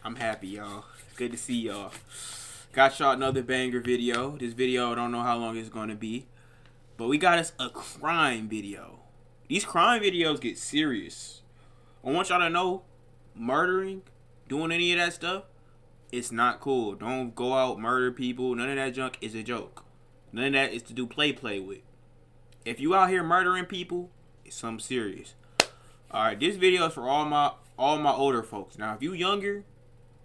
I'm happy, y'all. Good to see y'all. Got y'all another banger video. This video, I don't know how long it's going to be. But we got us a crime video. These crime videos get serious. I want y'all to know, murdering, doing any of that stuff, it's not cool. Don't go out, murder people. None of that junk is a joke. None of that is to do play with. If you out here murdering people, it's something serious. Alright, this video is for all my older folks. Now, if you younger,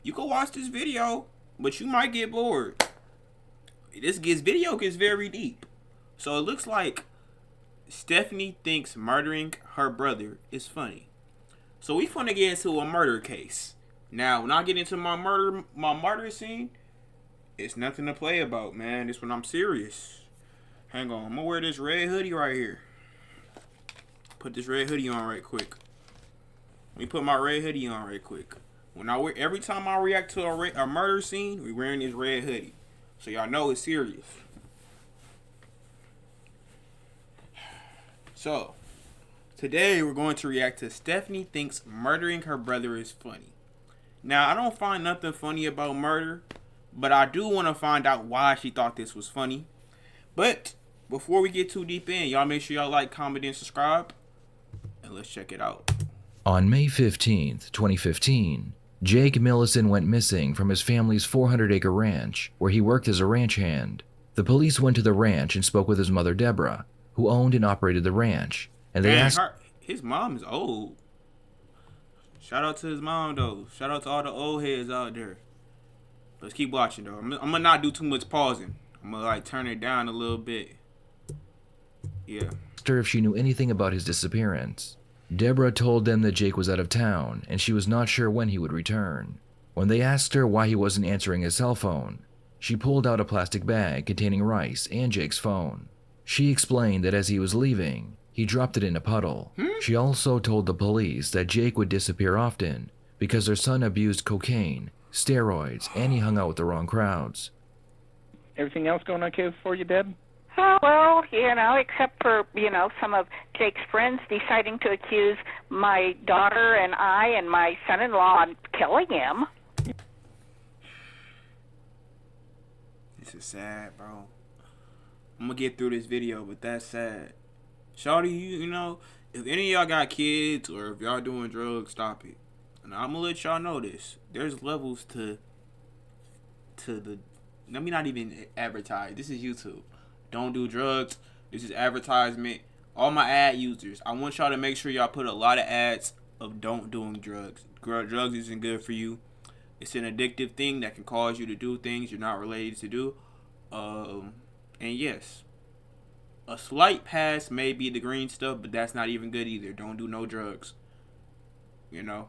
you can watch this video, but you might get bored. This video gets very deep. So it looks like Stephanie thinks murdering her brother is funny. So we finna get into a murder case. Now, when I get into my murder scene, it's nothing to play about, man. This when I'm serious. Hang on, I'm gonna wear this red hoodie right here. Put this red hoodie on right quick. Let me put my red hoodie on right quick. Every time I react to a murder scene, we wearing this red hoodie, so y'all know it's serious. So, today we're going to react to Stephanie thinks murdering her brother is funny. Now, I don't find nothing funny about murder, but I do want to find out why she thought this was funny. But before we get too deep in, y'all make sure y'all like, comment, and subscribe, and let's check it out. On May 15th, 2015, Jake Millison went missing from his family's 400-acre ranch, where he worked as a ranch hand. The police went to the ranch and spoke with his mother, Deborah, who owned and operated the ranch, and they asked... His mom is old. Shout out to his mom, though. Shout out to all the old heads out there. Let's keep watching, though. I'm gonna not do too much pausing. I'm gonna, turn it down a little bit. Yeah. Asked her if she knew anything about his disappearance. Deborah told them that Jake was out of town, and she was not sure when he would return. When they asked her why he wasn't answering his cell phone, she pulled out a plastic bag containing rice and Jake's phone. She explained that as he was leaving, he dropped it in a puddle. She also told the police that Jake would disappear often because their son abused cocaine, steroids, and he hung out with the wrong crowds. Everything else going okay for you, Deb? Well, except for, some of Jake's friends deciding to accuse my daughter and I and my son-in-law of killing him. This is sad, bro. I'm gonna get through this video, but that's sad. Shawty, you know, if any of y'all got kids or if y'all doing drugs, stop it. And I'm gonna let y'all know this. There's levels to the... Let me not even advertise. This is YouTube. Don't do drugs. This is advertisement. All my ad users, I want y'all to make sure y'all put a lot of ads of don't doing drugs. Drugs isn't good for you. It's an addictive thing that can cause you to do things you're not related to do. And yes, a slight pass may be the green stuff, but that's not even good either. Don't do no drugs. And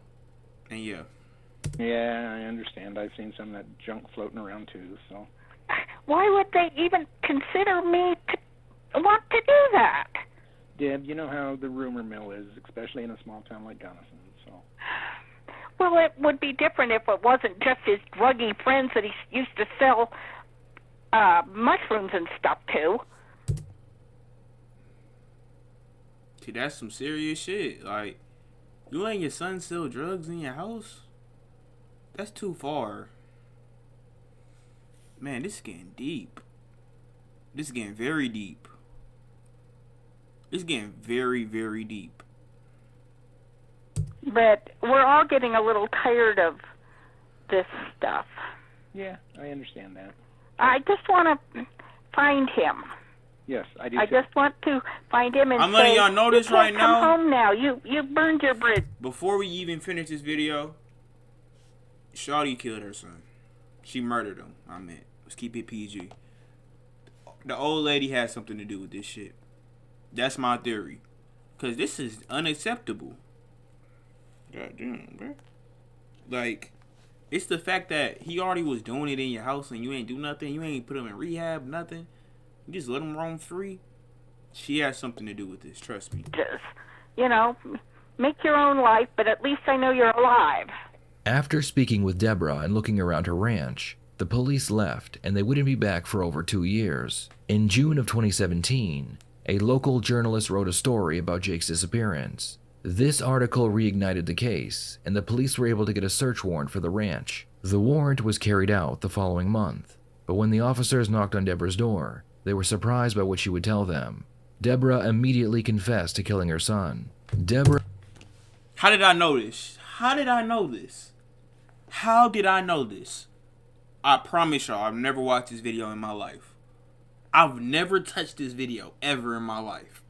yeah. Yeah, I understand. I've seen some of that junk floating around too, so. Why would they even consider me to want to do that? Deb, you know how the rumor mill is, especially in a small town like Gunnison, so. Well, it would be different if it wasn't just his druggy friends that he used to sell mushrooms and stuff to. See, that's some serious shit. Like, you letting your son sell drugs in your house? That's too far. Man, this is getting deep. This is getting very deep. It's getting very, very deep. But we're all getting a little tired of this stuff. Yeah, I understand that. I just want to find him. Yes, I do. I just want to find him and I'm letting y'all know this right now. Come home now. You burned your bridge. Before we even finish this video, Shawty killed her son. She murdered him. Let's keep it PG. The old lady had something to do with this shit. That's my theory. Because this is unacceptable. God damn, bro. Like, it's the fact that he already was doing it in your house and you ain't do nothing. You ain't put him in rehab, nothing. You just let him roam free. She has something to do with this, trust me. Just, make your own life, but at least I know you're alive. After speaking with Deborah and looking around her ranch, the police left and they wouldn't be back for over 2 years. In June of 2017, a local journalist wrote a story about Jake's disappearance. This article reignited the case, and the police were able to get a search warrant for the ranch. The warrant was carried out the following month, but when the officers knocked on Deborah's door, they were surprised by what she would tell them. Deborah immediately confessed to killing her son. How did I know this? How did I know this? How did I know this? I promise y'all, I've never watched this video in my life. I've never touched this video ever in my life.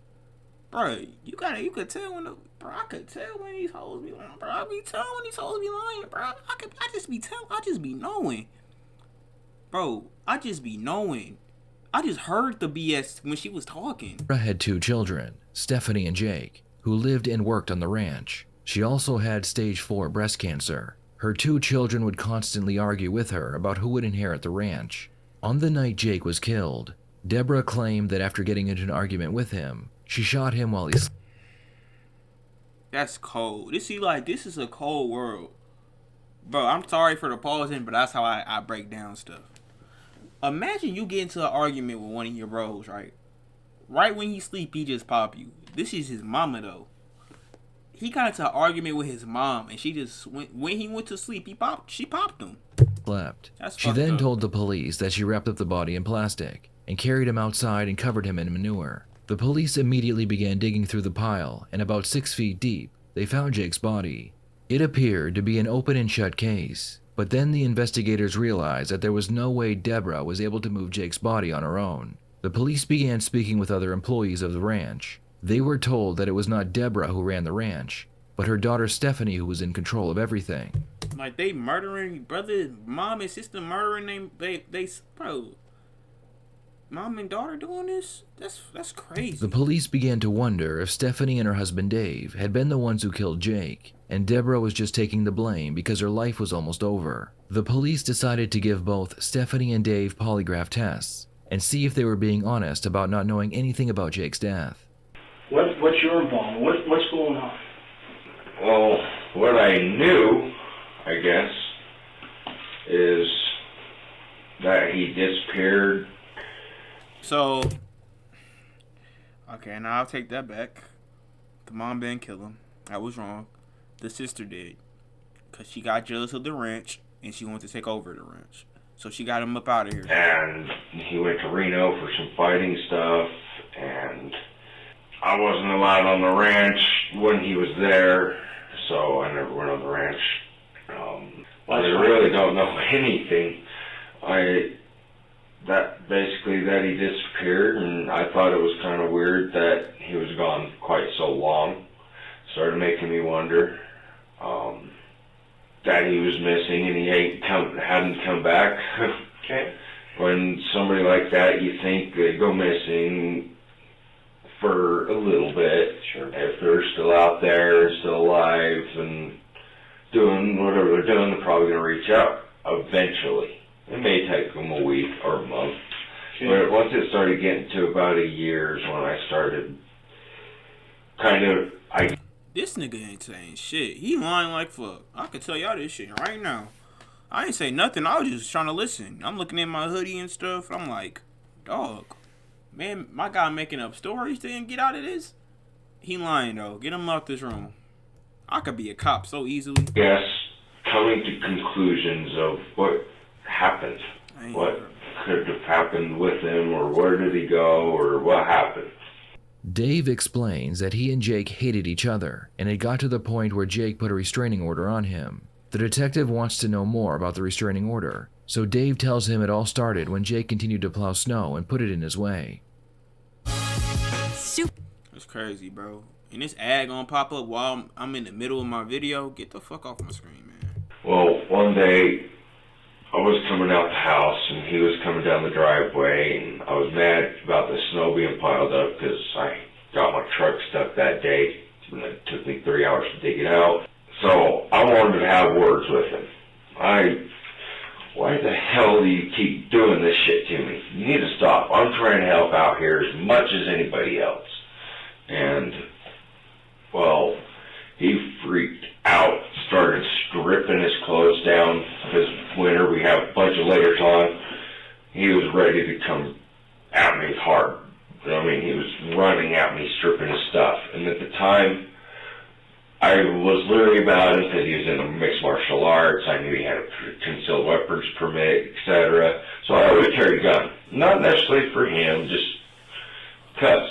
Bro, you could tell when I could tell when these hoes be lying, bro. I be telling when these hoes be lying, bro. I just be knowing. Bro, I just be knowing. I just heard the BS when she was talking. Deborah had 2 children, Stephanie and Jake, who lived and worked on the ranch. She also had stage 4 breast cancer. Her 2 children would constantly argue with her about who would inherit the ranch. On the night Jake was killed, Deborah claimed that after getting into an argument with him, she shot him while he slept. That's cold. This is a cold world. Bro, I'm sorry for the pausing, but that's how I break down stuff. Imagine you get into an argument with one of your bros, right? Right when he sleep, he just pop you. This is his mama, though. He got into an argument with his mom, and she just when he went to sleep, she popped him. She then told the police that she wrapped up the body in plastic and carried him outside and covered him in manure. The police immediately began digging through the pile, and about 6 feet deep, they found Jake's body. It appeared to be an open and shut case, but then the investigators realized that there was no way Deborah was able to move Jake's body on her own. The police began speaking with other employees of the ranch. They were told that it was not Deborah who ran the ranch, but her daughter Stephanie who was in control of everything. Like, they murdering brother, mom and sister murdering them. Bro, mom and daughter doing this? That's crazy. The police began to wonder if Stephanie and her husband Dave had been the ones who killed Jake, and Deborah was just taking the blame because her life was almost over. The police decided to give both Stephanie and Dave polygraph tests and see if they were being honest about not knowing anything about Jake's death. What's your involvement? What's going on? Well, what I knew, I guess, is that he disappeared. So, okay, now I'll take that back. The mom didn't kill him. I was wrong. The sister did. Because she got jealous of the ranch, and she wanted to take over the ranch. So she got him up out of here. And he went to Reno for some fighting stuff, and I wasn't allowed on the ranch when he was there, so I never went on the ranch. I really don't know anything. That he disappeared, and I thought it was kind of weird that he was gone quite so long. Started making me wonder that he was missing and he hadn't come back. Okay. When somebody like that, you think they go missing for a little bit. Sure. If they're still out there, still alive, and doing whatever they're doing, they're probably going to reach out eventually. It may take them a week or a month. Okay. But once it started getting to about a year is when I started This nigga ain't saying shit. He lying like fuck. I can tell y'all this shit right now. I ain't say nothing. I was just trying to listen. I'm looking at my hoodie and stuff. I'm like, dog, man, my guy making up stories to get out of this. He lying though. Get him out this room. I could be a cop so easily. Yes, coming to conclusions of what happened, what could have happened with him, or where did he go, or what happened. Dave explains that he and Jake hated each other, and it got to the point where Jake put a restraining order on him. The detective wants to know more about the restraining order, so Dave tells him it all started when Jake continued to plow snow and put it in his way. That's crazy, bro. And this ad gonna pop up while I'm in the middle of my video. Get the fuck off my screen, man. Well, one day I was coming out the house and he was coming down the driveway, and I was mad about the snow being piled up because I got my truck stuck that day and it took me 3 hours to dig it out. So I wanted to have words with him. Why the hell do you keep doing this shit to me? You need to stop. I'm trying to help out here as much as anybody else. And, well, he freaked out, started stripping his clothes down. This winter we have a bunch of layers on. He was ready to come at me hard. I mean, he was running at me, stripping his stuff. And at the time, gun because he was in a mixed martial arts. I knew he had a concealed weapons permit, etc. So I would carry a gun. Not necessarily for him, just because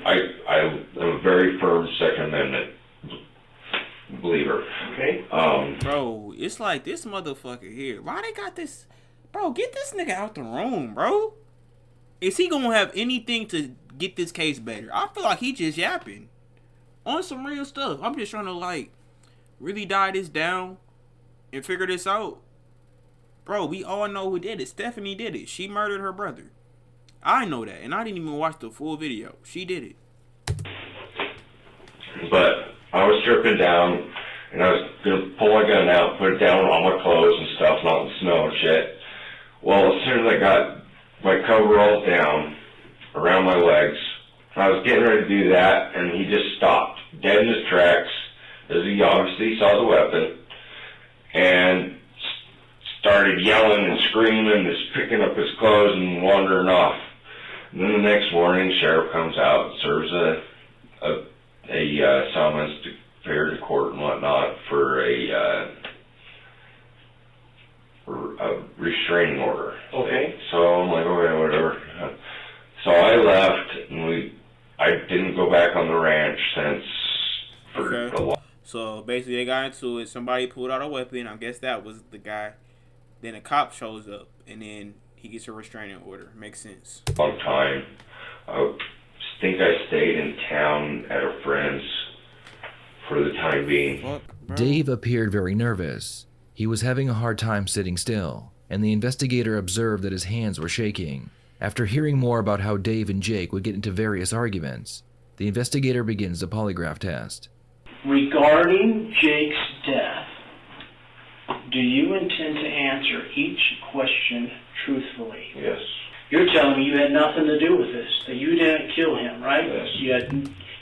I am a very firm Second Amendment believer. Okay. Bro, it's like this motherfucker here. Why they got this? Bro, get this nigga out the room, bro. Is he gonna have anything to get this case better? I feel like he just yapping on some real stuff. I'm just trying to like really dive this down and figure this out. Bro, we all know who did it. Stephanie did it. She murdered her brother. I know that, and I didn't even watch the full video. She did it. But I was stripping down, and I was gonna pull my gun out, put it down on my clothes and stuff, not in the snow and shit. Well, as soon as I got my coveralls down around my legs, I was getting ready to do that, and he just stopped, dead in his tracks, as he obviously saw the weapon, and started yelling and screaming, just picking up his clothes and wandering off. And then the next morning, sheriff comes out and serves a summons to appear to court and whatnot for a restraining order. Okay. So I'm like, okay, whatever. So I left, and I didn't go back on the ranch since for Okay. a long So basically, they got into it. Somebody pulled out a weapon. I guess that was the guy. Then a cop shows up, and then he gets a restraining order. Makes sense. time. I think I stayed in town at a friend's for the time being. Fuck, bro. Dave appeared very nervous. He was having a hard time sitting still, and the investigator observed that his hands were shaking. After hearing more about how Dave and Jake would get into various arguments, the investigator begins the polygraph test. Regarding Jake's death, do you intend to answer each question truthfully? Yes. You're telling me you had nothing to do with this, that you didn't kill him, right? Yes.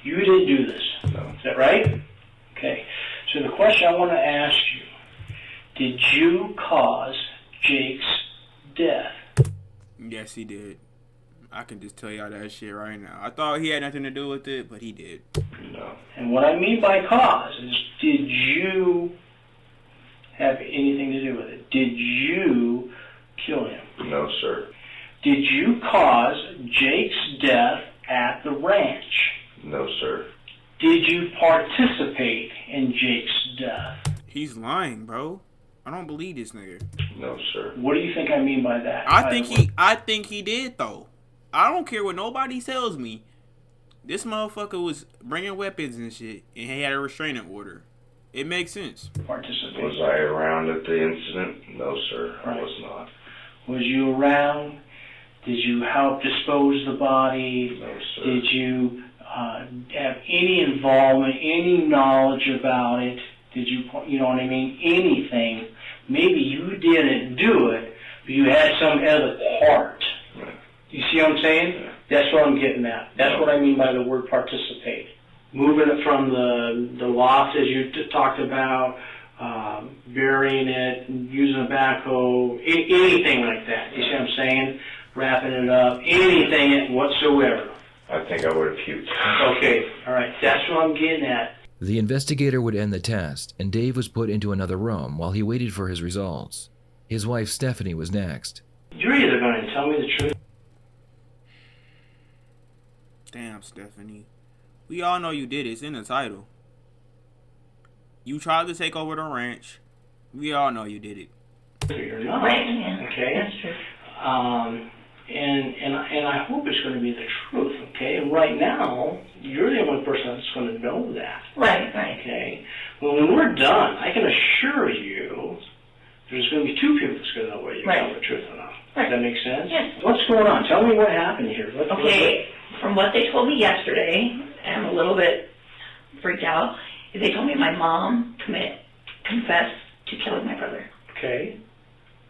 You didn't do this. No. Is that right? Okay. So the question I want to ask you, did you cause Jake's death? Yes, he did. I can just tell y'all that shit right now. I thought he had nothing to do with it, but he did. No. And what I mean by cause is, did you have anything to do with it? Did you kill him? No, sir. Did you cause Jake's death at the ranch? No, sir. Did you participate in Jake's death? He's lying, bro. I don't believe this nigga. No, sir. What do you think I mean by that? I think he did though. I don't care what nobody tells me. This motherfucker was bringing weapons and shit, and he had a restraining order. It makes sense. Participate. Was I around at the incident? No, sir. I Right. was not. Was you around? Did you help dispose the body? No, sir. Did you have any involvement, any knowledge about it? Did you, you know what I mean? Anything. Maybe you didn't do it, but you had some other part. Right. You see what I'm saying? Yeah. That's what I'm getting at. That's what I mean by the word participate. Moving it from the loft as you talked about, burying it, using a backhoe, anything like that. You see what I'm saying? Wrapping it up, anything whatsoever. I think I would have puked. Okay, all right. That's what I'm getting at. The investigator would end the test, and Dave was put into another room while he waited for his results. His wife Stephanie was next. You're either going to tell me the truth. Damn, Stephanie. We all know you did it. It's in the title. You tried to take over the ranch. We all know you did it. You're not. Right, yeah. Okay. That's true. And I hope it's going to be the truth. Okay. And right now, you're the only person that's going to know that. Right. Okay. Well, when we're done, I can assure you, there's going to be two people that's going to know whether you Right. tell the truth or not. Right. Does that make sense? Yes. What's going on? Tell me what happened here. Okay, from what they told me yesterday, I'm a little bit freaked out. They told me my mom confessed to killing my brother. Okay.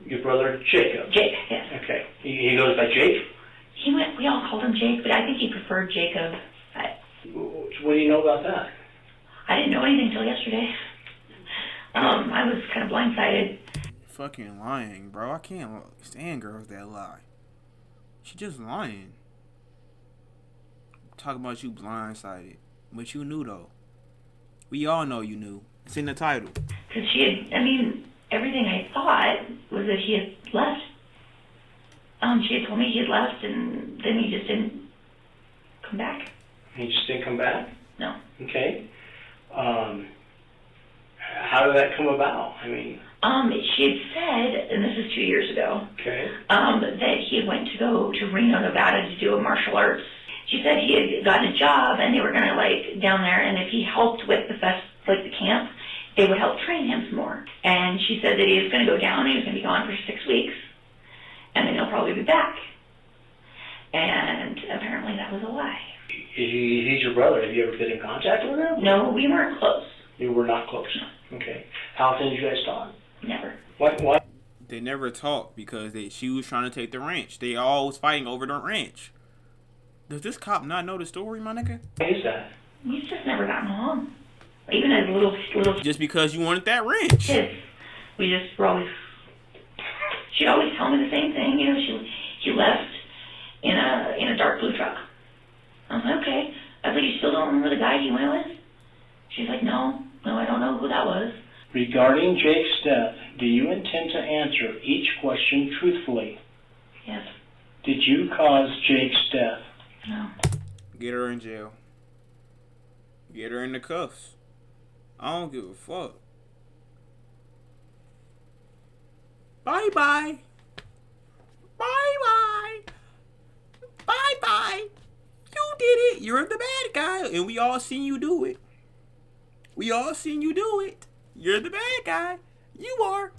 Your brother Jacob. Jake, yes. Okay. He goes by Jake? We all called him Jake, but I think he preferred Jacob. What do you know about that? I didn't know anything until yesterday. I was kind of blindsided. Fucking lying, bro. I can't stand girls that lie. She just lying. Talking about you blindsided. But you knew, though. We all know you knew. It's in the title. Because everything I thought was that he had left. She had told me he had left, and then he just didn't come back. He just didn't come back? No. Okay. How did that come about? She had said, and this is 2 years ago, Okay. that he had went to go to Reno, Nevada to do a martial arts. She said he had gotten a job, and they were going to, down there, and if he helped with the the camp, they would help train him some more. And she said that he was going to go down, he was going to be gone for 6 weeks, and then he'll probably be back. And apparently that was a lie. He's your brother. Have you ever been in contact with him? No, we weren't close. You were not close? No. Okay. How often did you guys talk? Never. What? They never talked because she was trying to take the ranch. They all was fighting over the ranch. Does this cop not know the story, my nigga? Why is that? We've just never gotten along. Even as little Just because you wanted that ranch. kids, we just were always. She'd always tell me the same thing. She left in a dark blue truck. I was like, okay. I was like, you still don't remember the guy you went with? She's like, no, I don't know who that was. Regarding Jake's death, do you intend to answer each question truthfully? Yes. Did you cause Jake's death? No. Get her in jail. Get her in the cuffs. I don't give a fuck. Bye-bye. Bye-bye. Bye-bye. You did it. You're the bad guy. And we all seen you do it. We all seen you do it. You're the bad guy. You are.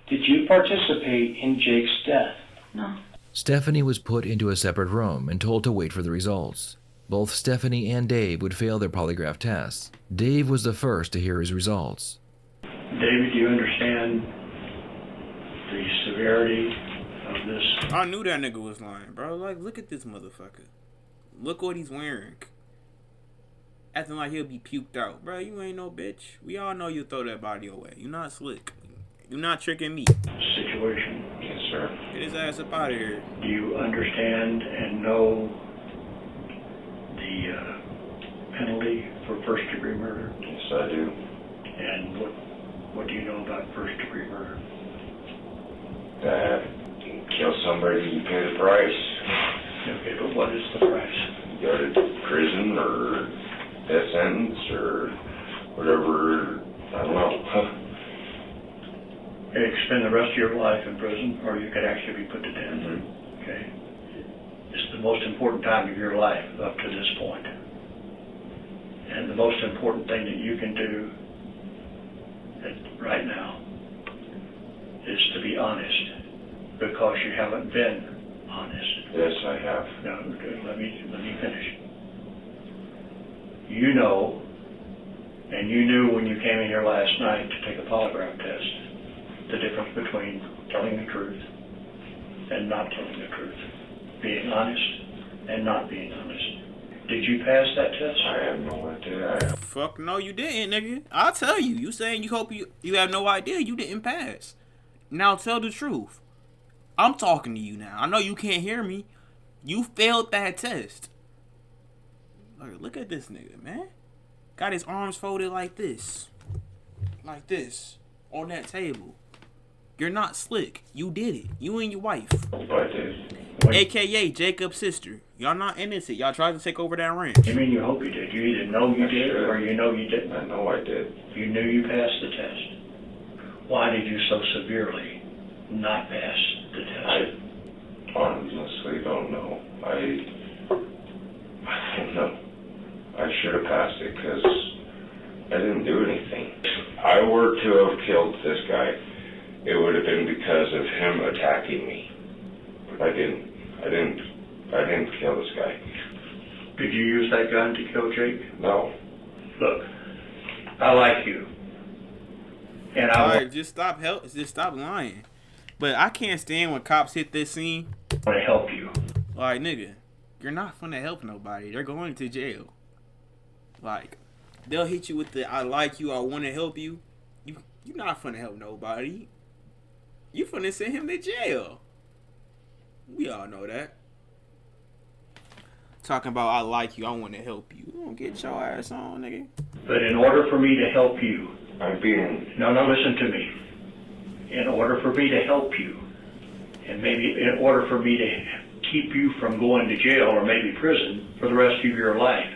Did you participate in Jake's death? No. Stephanie was put into a separate room and told to wait for the results. Both Stephanie and Dave would fail their polygraph tests. Dave was the first to hear his results. David, do you understand the severity of this? I knew that nigga was lying, bro. Look at this motherfucker. Look what he's wearing. Acting like he'll be puked out. Bro, you ain't no bitch. We all know you throw that body away. You not slick. You not tricking me. Situation? Yes, sir. Get his ass up out of here. Do you understand and know the penalty for first-degree murder? Yes, I do. And what do you know about first-degree murder? That you kill somebody, you pay the price. Okay, but what is the price? You go to prison or death sentence or whatever. I don't know. You could spend the rest of your life in prison, or you could actually be put to death. Mm-hmm. Okay. It's the most important time of your life up to this point. And the most important thing that you can do right now is to be honest, because you haven't been honest. Yes, I have. No, let me finish. You know, and you knew when you came in here last night to take a polygraph test, the difference between telling the truth and not telling the truth, being honest and not being honest. Did you pass that test? I have no idea. Fuck no, you didn't, nigga. I'll tell you. You saying you hope you have no idea. You didn't pass. Now tell the truth. I'm talking to you now. I know you can't hear me. You failed that test. Look at this nigga, man. Got his arms folded like this. Like this. On that table. You're not slick. You did it. You and your wife. I did. AKA Jacob's sister. Y'all not innocent. Y'all tried to take over that ranch. You mean you hope you did? You either know you did or you know you didn't. I know I did. You knew you passed the test. Why did you so severely not pass the test? I honestly don't know. I don't know. I should have passed it because I didn't do anything. If I were to have killed this guy, it would have been because of him attacking me. But I didn't kill this guy. Did you use that gun to kill Jake? No. Look, I like you. And I Alright, just stop lying. But I can't stand when cops hit this scene. want to help you. Like, nigga, you're not finna help nobody. They're going to jail. Like, they'll hit you with the I like you, I want to help you. You're not finna help nobody. You finna send him to jail. We all know that. Talking about I like you, I want to help you. You don't get your ass on, nigga. But in order for me to help you, I'm being... No, listen to me. In order for me to help you, and maybe in order for me to keep you from going to jail or maybe prison for the rest of your life,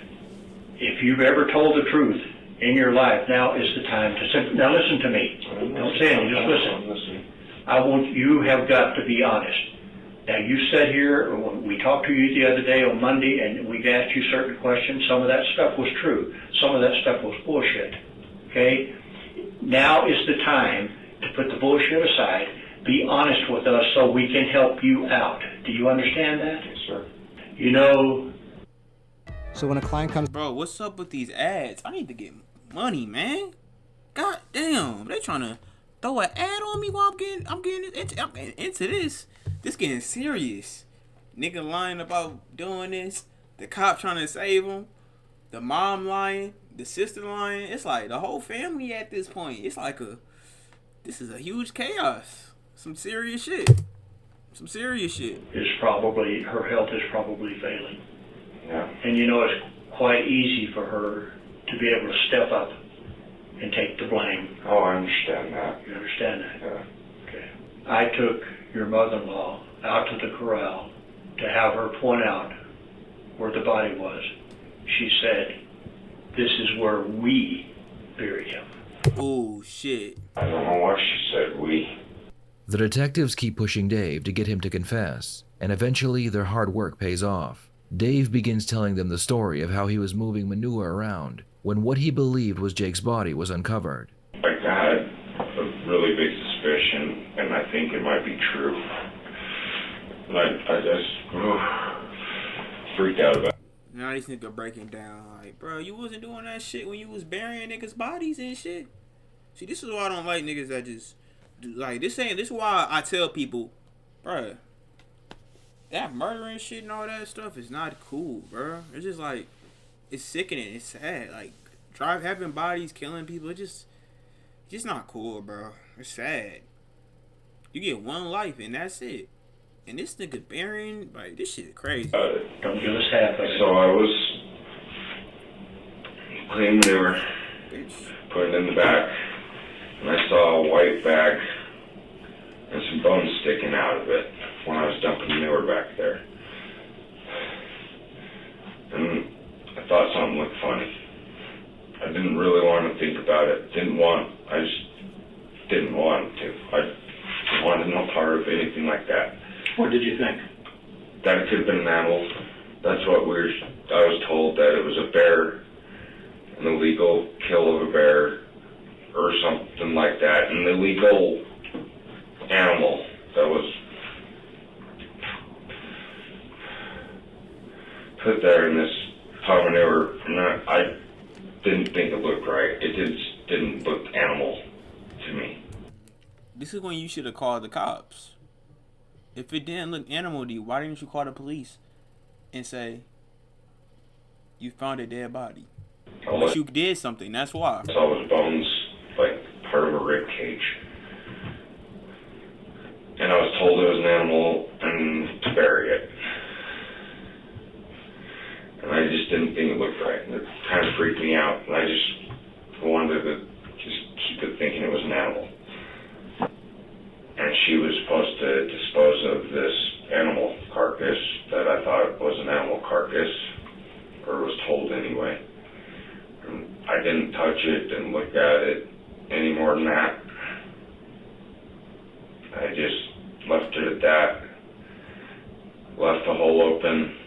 if you've ever told the truth in your life, now is the time to... Now listen to me. Don't say anything, just listen. You have got to be honest. Now, you sat here, when we talked to you the other day on Monday, and we asked you certain questions. Some of that stuff was true. Some of that stuff was bullshit. Okay? Now is the time to put the bullshit aside. Be honest with us so we can help you out. Do you understand that? Yes, sir. You know... So when a client comes... Bro, what's up with these ads? I need to get money, man. God damn. They trying to throw an ad on me while I'm getting into this. This getting serious. Nigga lying about doing this. The cop trying to save him. The mom lying. The sister lying. It's like the whole family at this point. It's like this is a huge chaos. Some serious shit. Some serious shit. Her health is probably failing. Yeah. And you know, it's quite easy for her to be able to step up and take the blame. Oh, I understand that. You understand that? Yeah. Okay. I took your mother-in-law out to the corral to have her point out where the body was. She said, "This is where we buried him." Oh, shit. I don't know why she said we. The detectives keep pushing Dave to get him to confess, and eventually their hard work pays off. Dave begins telling them the story of how he was moving manure around when what he believed was Jake's body was uncovered. I had a really big suspicion, and I think it might be true. And I just freaked out about it. Now this nigga breaking down like, bro, you wasn't doing that shit when you was burying niggas' bodies and shit. See, this is why I don't like niggas that just do, like this. This is why I tell people, bro, that murdering shit and all that stuff is not cool, bro. It's just like, it's sickening. It's sad. Like having bodies, killing people. It's just not cool, bro. It's sad. You get one life and that's it. And this nigga burying, like, this shit is crazy. Don't give us half of it. So I was cleaning manure, putting it in the back, and I saw a white bag and some bones sticking out of it when I was dumping manure back there. And I thought something looked funny. I didn't really want to think about it. I just didn't want to. I wanted no part of anything like that. What did you think? That it could have been an animal. That's what I was told, that it was a bear, an illegal kill of a bear, or something like that. An illegal animal that was put there in this pot of manure. And I didn't think it looked right. It just didn't look animal to me. This is when you should have called the cops. If it didn't look animal to you, why didn't you call the police and say you found a dead body? But you did something, that's why. I saw his bones, like part of a rib cage. And I was told it was an animal and to bury it. And I just didn't think it looked right. And it kind of freaked me out. And I just wanted to just keep it thinking it was an animal. And she was supposed to dispose of this animal carcass that I thought was an animal carcass, or was told anyway. And I didn't touch it, didn't look at it any more than that. I just left it at that. Left the hole open,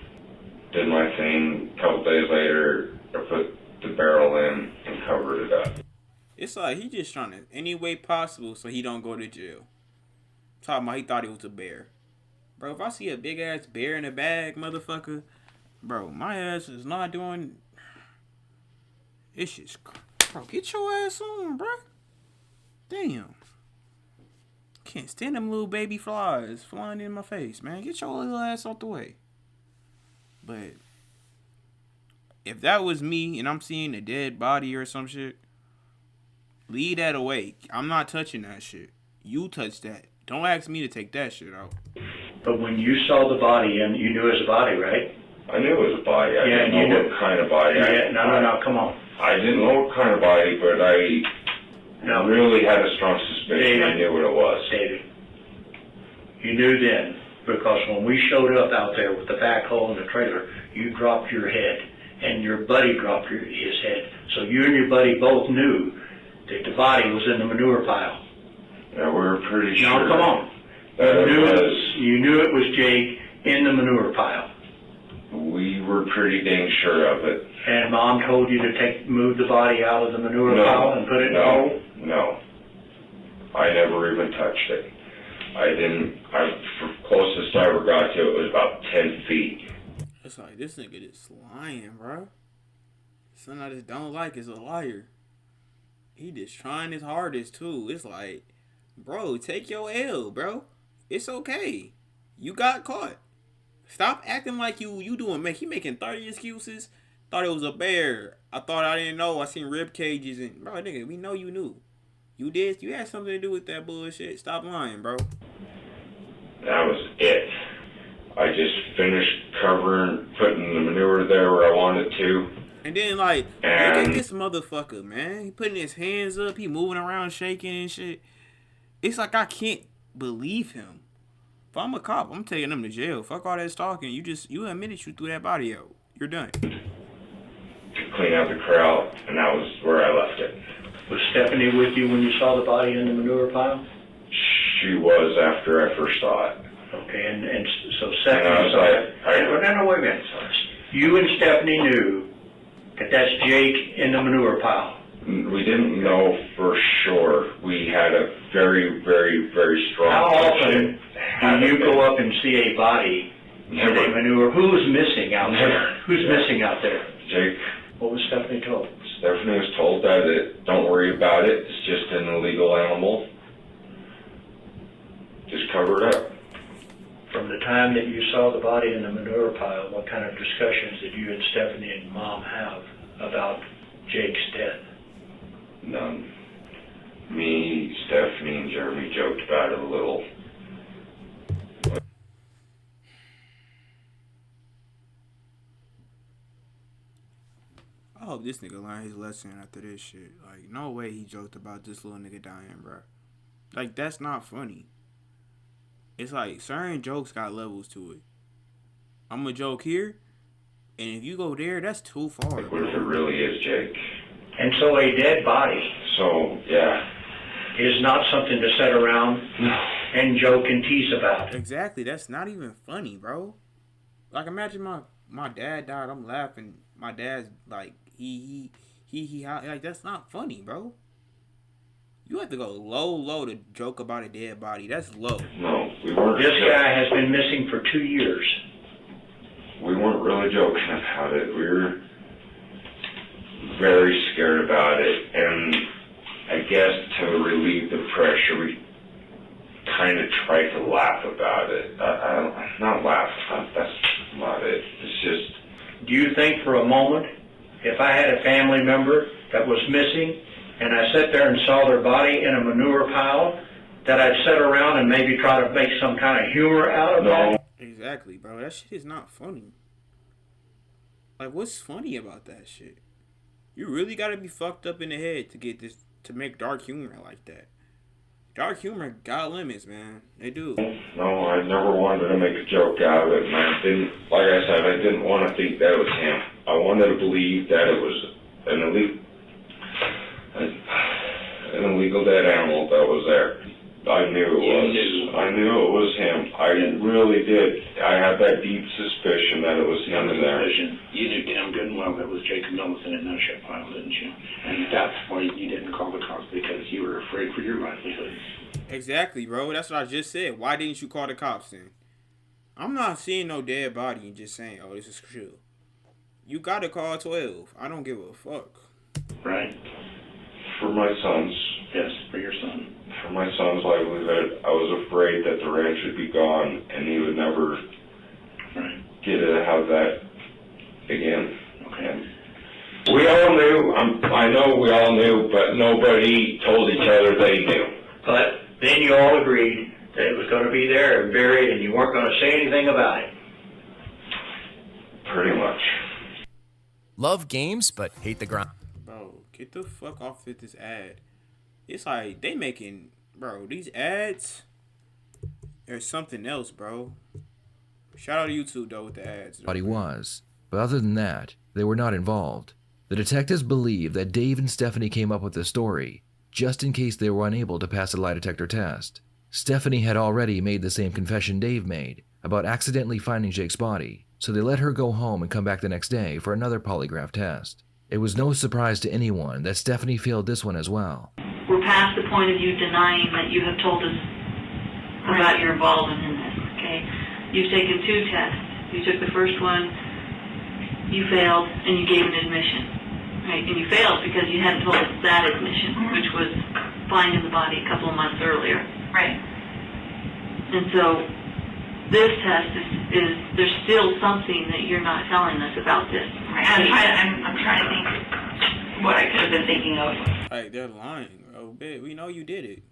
did my thing. A couple days later, I put the barrel in and covered it up. It's like he just trying to any way possible so he don't go to jail. Talking about he thought it was a bear. Bro, if I see a big ass bear in a bag, motherfucker, bro, my ass is not doing. It's just, bro, get your ass on, bro. Damn. Can't stand them little baby flies flying in my face, man. Get your little ass out the way. But if that was me and I'm seeing a dead body or some shit, leave that away. I'm not touching that shit. You touch that. Don't ask me to take that shit out. But when you saw the body, and you knew it was a body, right? I knew it was a body. I didn't know what kind of body. Yeah, no, come on. I didn't know what kind of body, but No. really had a strong suspicion. I knew what it was. David, you knew then, because when we showed up out there with the backhoe and the trailer, you dropped your head, and your buddy dropped his head. So you and your buddy both knew that the body was in the manure pile. Yeah, we were pretty sure. Now, come on. You knew it was Jake in the manure pile. We were pretty dang sure of it. And Mom told you to move the body out of the manure pile and put it in the hole? No. I never even touched it. For closest I ever got to it was about 10 feet. It's like, this nigga just lying, bro. Something I just don't like is a liar. He just trying his hardest, too. It's like, bro, take your L, bro. It's okay. You got caught. Stop acting like you doing, he making 30 excuses. Thought it was a bear. I thought I didn't know. I seen rib cages and, bro, nigga, we know you knew. You did. You had something to do with that bullshit. Stop lying, bro. That was it. I just finished putting the manure there where I wanted to. And then, like, look at this motherfucker, man. He putting his hands up. He moving around, shaking and shit. It's like I can't believe him. If I'm a cop, I'm taking him to jail. Fuck all that stalking. You admitted you threw that body out. You're done. To clean out the corral, and that was where I left it. Was Stephanie with you when you saw the body in the manure pile? She was after I first saw it. Okay, and so Stephanie saw it. No, wait a minute. You and Stephanie knew that that's Jake in the manure pile. We didn't know for sure. We had a very, very, very strong. How often do you go up and see a body in a manure? Who's missing out there? Who's missing out there? Jake. What was Stephanie told? Stephanie was told that don't worry about it. It's just an illegal animal. Just cover it up. From the time that you saw the body in the manure pile, what kind of discussions did you and Stephanie and Mom have about Jake's death? None. Me, Stephanie, and Jeremy joked about it a little. I hope this nigga learned his lesson after this shit. Like, no way he joked about this little nigga dying, bro. Like, that's not funny. It's like, certain jokes got levels to it. I'm a joke here, and if you go there, that's too far. Like, what if it really is Jake? And so a dead body. So, yeah. Is not something to sit around and joke and tease about. Exactly. That's not even funny, bro. Like, imagine my dad died. I'm laughing. My dad's like, he, like, that's not funny, bro. You have to go low to joke about a dead body. That's low. No, we weren't. This guy has been missing for 2 years. We weren't really joking about it. We were very scared about it, and I guess to relieve the pressure, we kind of tried to laugh about it. Not laugh. That's not it. It's just. Do you think for a moment, if I had a family member that was missing, and I sat there and saw their body in a manure pile, that I'd sit around and maybe try to make some kind of humor out of that? Exactly, bro. That shit is not funny. Like, what's funny about that shit? You really gotta be fucked up in the head to get this, to make dark humor like that. Dark humor got limits, man. They do. No, I never wanted to make a joke out of it, and I didn't, like I said, I didn't want to think that it was him. I wanted to believe that it was an illegal dead animal that was there. I knew it was. I knew it was him. I really did. I had that deep suspicion that it was him in there. You knew damn good and well that was Jacob Millison in that shit pile, didn't you? And that's why you didn't call the cops, because you were afraid for your livelihood. Exactly, bro. That's what I just said. Why didn't you call the cops then? I'm not seeing no dead body and just saying, oh, this is true. You gotta call 12. I don't give a fuck. Right? For my sons. Yes, for your son. For my son's livelihood, I was afraid that the ranch would be gone and he would never get to have that again. Okay. We all knew, I know we all knew, but nobody told each other they knew. But then you all agreed that it was going to be there and buried, and you weren't going to say anything about it. Pretty much. Love games, but hate the grind. Bro, get the fuck off with this ad. It's like they making, bro, these ads. There's something else, bro. Shout out to YouTube though with the ads. Body was, but other than that, they were not involved. The detectives believe that Dave and Stephanie came up with the story just in case they were unable to pass a lie detector test. Stephanie had already made the same confession Dave made about accidentally finding Jake's body, so they let her go home and come back the next day for another polygraph test. It was no surprise to anyone that Stephanie failed this one as well. We're past the point of you denying that you have told us about your involvement in this, okay? You've taken 2 tests. You took the first one, you failed, and you gave an admission, right? And you failed because you hadn't told us that admission, which was finding the body a couple of months earlier. Right. And so this test is there's still something that you're not telling us about this. Right. I'm trying to think what I could have been thinking of. Like, they're lying, bro. We know you did it.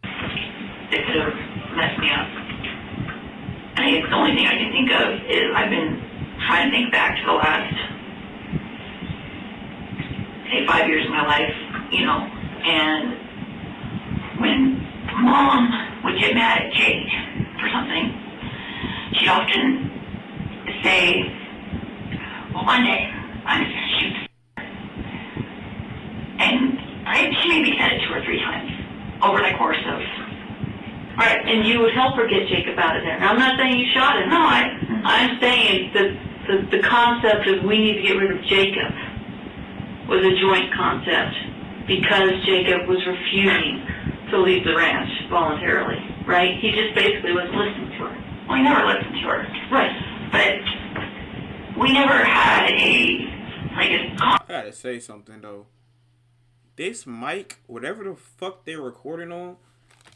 It could have messed me up. I think the only thing I can think of is I've been trying to think back to the last, say, 5 years of my life, you know, and when Mom would get mad at Jake for something, she'd often say, well, one day I'm just going to shoot. And she maybe said it 2 or 3 times over the course of... Right, and you would help her get Jacob out of there. Now, I'm not saying you shot him. No, I'm saying that the concept of we need to get rid of Jacob was a joint concept because Jacob was refusing to leave the ranch voluntarily, right? He just basically wasn't listening to her. Well, he never listened to her. Right. But we never had I gotta say something, though. This mic, whatever the fuck they're recording on,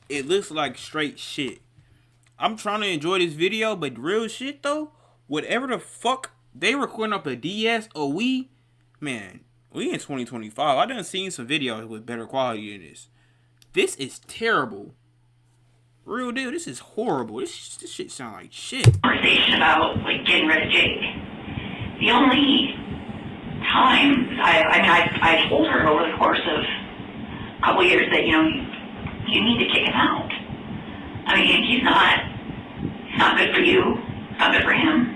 it looks like straight shit. I'm trying to enjoy this video, but real shit, though, whatever the fuck they recording up a DS or man, we in 2025. I done seen some videos with better quality than this. This is terrible. Real deal, this is horrible. This shit sound like shit. Conversation about, like, getting rid of Jake. The only time I told her over the course of a couple years that, you know, you need to kick him out. I mean, he's not good for you. It's not good for him.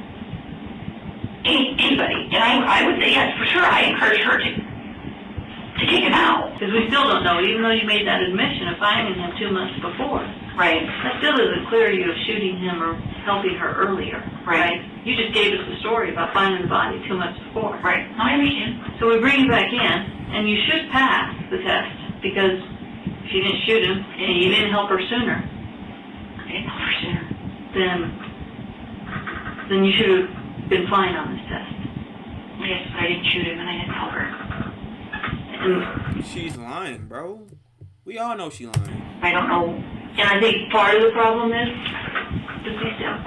Anybody. And I would say yes, for sure. I encourage her to kick him out. Because we still don't know, even though you made that admission of finding him 2 months before. Right. That still doesn't clear you of shooting him or helping her earlier. Right. You just gave us the story about finding the body 2 months before. Right. No, I understand. So we bring you back in, and you should pass the test because if you didn't shoot him and you didn't help her sooner, then you should have been fine on this test. Yes, but I didn't shoot him and I didn't help her. And she's lying, bro. We all know she's lying. I don't know. And I think part of the problem is,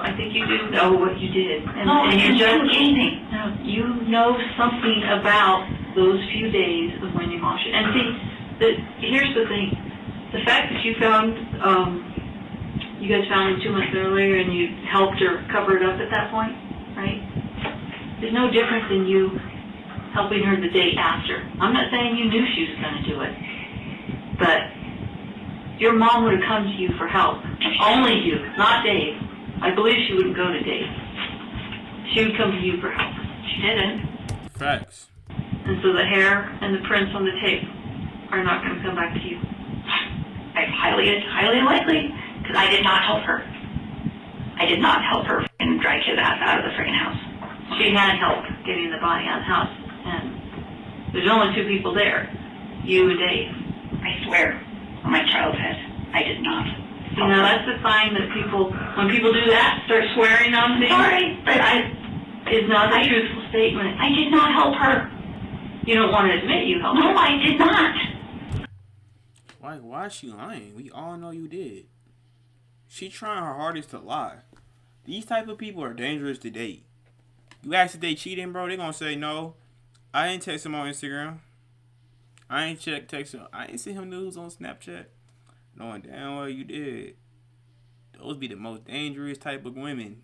I think you do know what you did. And I didn't do anything. No, you know something about those few days of when your mom shot. And see, here's the thing. The fact that you found, you guys found him 2 months earlier and you helped her cover it up at that point, right? There's no difference in you helping her the day after. I'm not saying you knew she was going to do it, but your mom would have come to you for help. Only you, not Dave. I believe she wouldn't go to Dave. She would come to you for help. She didn't. Facts. And so the hair and the prints on the tape are not going to come back to you. It's highly unlikely, because I did not help her. I did not help her and drag his ass out of the freaking house. She had help getting the body out of the house, and there's only 2 people there, you and Dave. I swear on my child's head, I did not. You know, that's the sign that when people do that, start swearing on things. Sorry, but is not a truthful statement. I did not help her. You don't want to admit you helped her. No, I did not. Why is she lying? We all know you did. She trying her hardest to lie. These type of people are dangerous to date. You ask if they cheating, bro, they gonna say no. I ain't text him on Instagram. I ain't text him. I ain't see him news on Snapchat. Knowing damn well you did. Those be the most dangerous type of women.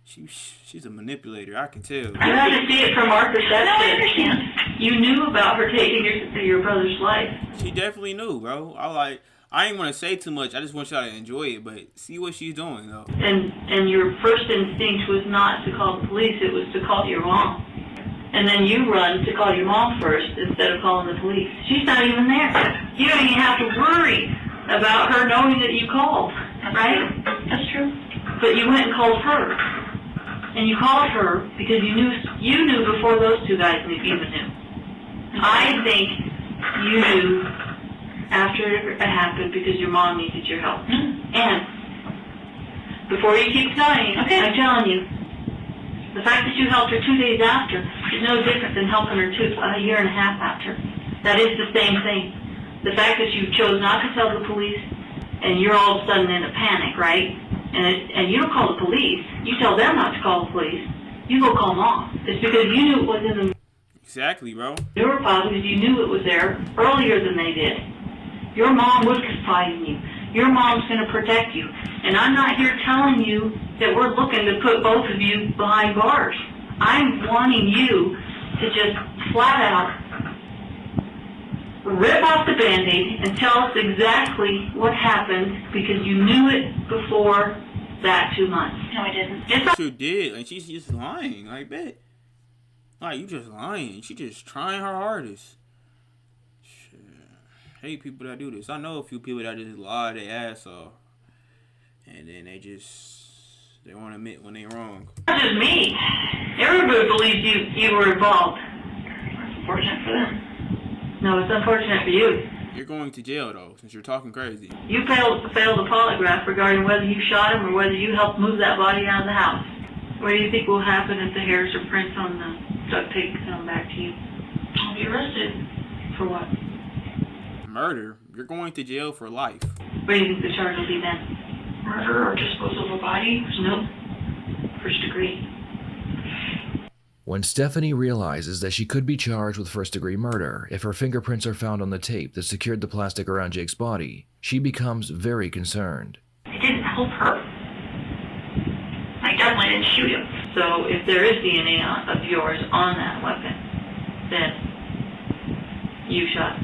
She's a manipulator, I can tell. You have to see it from our perspective. No, I understand. you knew about her taking your brother's life. She definitely knew, bro. I ain't want to say too much. I just want y'all to enjoy it, but see what she's doing, though. And your first instinct was not to call the police, it was to call your mom. And then you run to call your mom first instead of calling the police. She's not even there. You don't even have to worry about her knowing that you called, right? That's true. But you went and called her. And you called her because you knew before those two guys even knew. I think you knew after it happened because your mom needed your help. And before you keep telling me, I'm telling you, the fact that you helped her 2 days after is no different than helping her a year and a half after. That is the same thing. The fact that you chose not to tell the police and you're all of a sudden in a panic, right? And you don't call the police. You tell them not to call the police. You go call mom. It's because you knew it was in the Exactly, bro. neuropod because you knew it was there earlier than they did. Your mom would confide in you. Your mom's going to protect you. And I'm not here telling you that we're looking to put both of you behind bars. I'm wanting you to just flat out rip off the Band-Aid and tell us exactly what happened because you knew it before that 2 months. No, I didn't. She did. Like, she's just lying. Like, bet. Like, you just lying. She just trying her hardest. Shit. I hate people that do this. I know a few people that just lie their ass off. And then they won't admit when they're wrong. Not just me. Everybody believes you were involved. It's unfortunate for them. No, it's unfortunate for you. You're going to jail, though, since you're talking crazy. You failed the polygraph regarding whether you shot him or whether you helped move that body out of the house. What do you think will happen if the hairs or prints on the duct tape come back to you? I'll be arrested. For what? Murder? You're going to jail for life. What do you think the charge will be then? Murder or disposal of a body? Nope. First degree. When Stephanie realizes that she could be charged with first-degree murder if her fingerprints are found on the tape that secured the plastic around Jake's body, she becomes very concerned. I didn't help her. I definitely didn't shoot him. So if there is DNA of yours on that weapon, then you shot.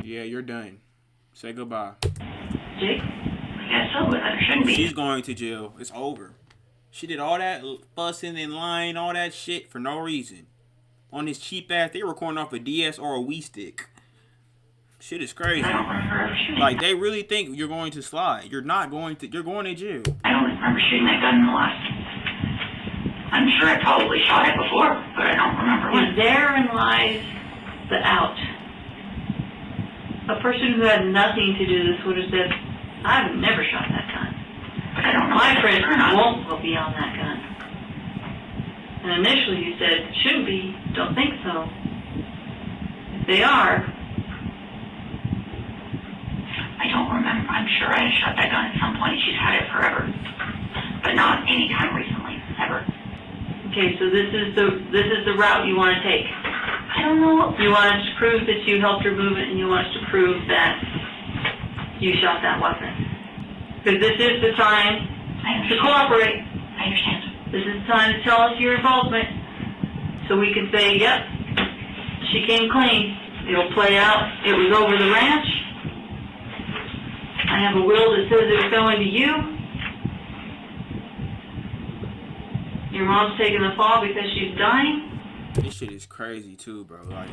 Yeah, you're done. Say goodbye. Jake? I guess so, but there shouldn't be. She's going to jail. It's over. She did all that fussing and lying, all that shit for no reason. On this cheap ass, they recording off a DS or a Wii stick. Shit is crazy. I don't remember ever shooting. Like, they really think you're going to slide. You're not going to. You're going to jail. I don't remember shooting that gun in the last. I'm sure I probably shot it before, but I don't remember when. Therein lies the out. A person who had nothing to do this would have said, I've never shot that gun. I don't know. My friend won't go beyond that gun. And initially you said, shouldn't be, don't think so. If they are, I don't remember. I'm sure I shot that gun at some point. She's had it forever, but not any time recently, ever. okay, so this is the route you want to take. I don't know. You want us to prove that you helped her move it, and you want us to prove that you shot that weapon. Because this is the time to cooperate. I understand. This is the time to tell us your involvement, so we can say, yep, she came clean. It'll play out. It was over the ranch. I have a will that says it was going to you. Your mom's taking the fall because she's dying. This shit is crazy too, bro. Like,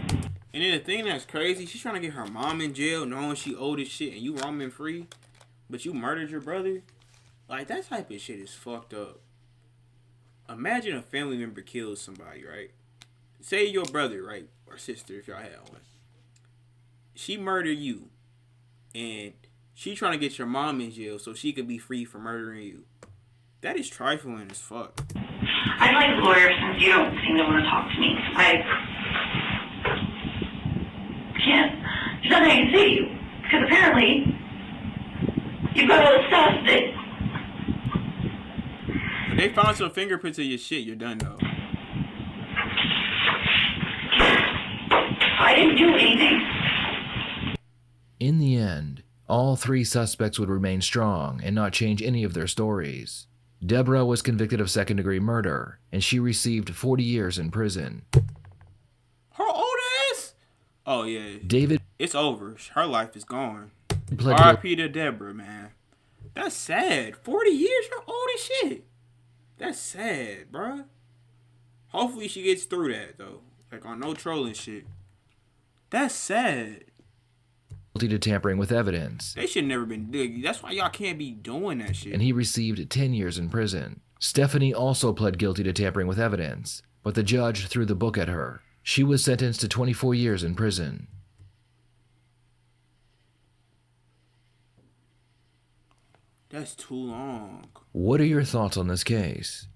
and then the thing that's crazy, she's trying to get her mom in jail, knowing she owed this shit, and you roaming free, but you murdered your brother. Like, that type of shit is fucked up. Imagine a family member kills somebody, right? Say your brother, right, or sister, if y'all had one. She murdered you, and she trying to get your mom in jail so she could be free from murdering you. That is trifling as fuck. I'd like a lawyer since you don't seem to want to talk to me. I can't. There's nothing I can say to you. Because apparently, you've got all this stuff that... If they found some fingerprints of your shit, you're done, though. I didn't do anything. In the end, all three suspects would remain strong and not change any of their stories. Deborah was convicted of second-degree murder, and she received 40 years in prison. Her old ass? Oh yeah, David it's over. Her life is gone. pled R.I.P. to Deborah, man. That's sad. 40 years, you're old as shit. That's sad, bruh. Hopefully she gets through that though. Like on no trolling shit. That's sad. guilty to tampering with evidence, They should never been dig. That's why y'all can't be doing that shit. and he received 10 years in prison. Stephanie also pled guilty to tampering with evidence, but the judge threw the book at her. She was sentenced to 24 years in prison. That's too long. What are your thoughts on this case?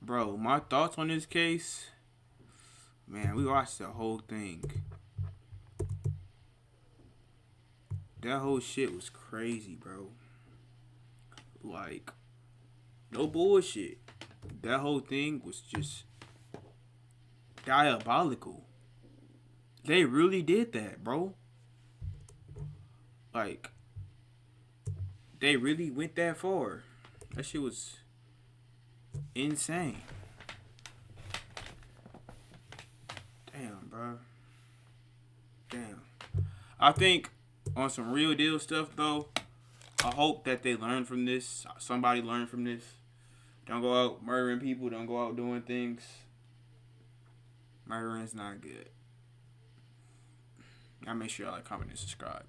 Bro, my thoughts on this case, man, we watched the whole thing. That whole shit was crazy, bro. Like, no bullshit. That whole thing was just diabolical. They really did that, bro. Like, they really went that far. That shit was insane. Damn, bro. Damn. I think on some real deal stuff, though, I hope that they learn from this. Somebody learn from this. Don't go out murdering people. Don't go out doing things. Murdering is not good. Y'all make sure y'all like, comment, and subscribe.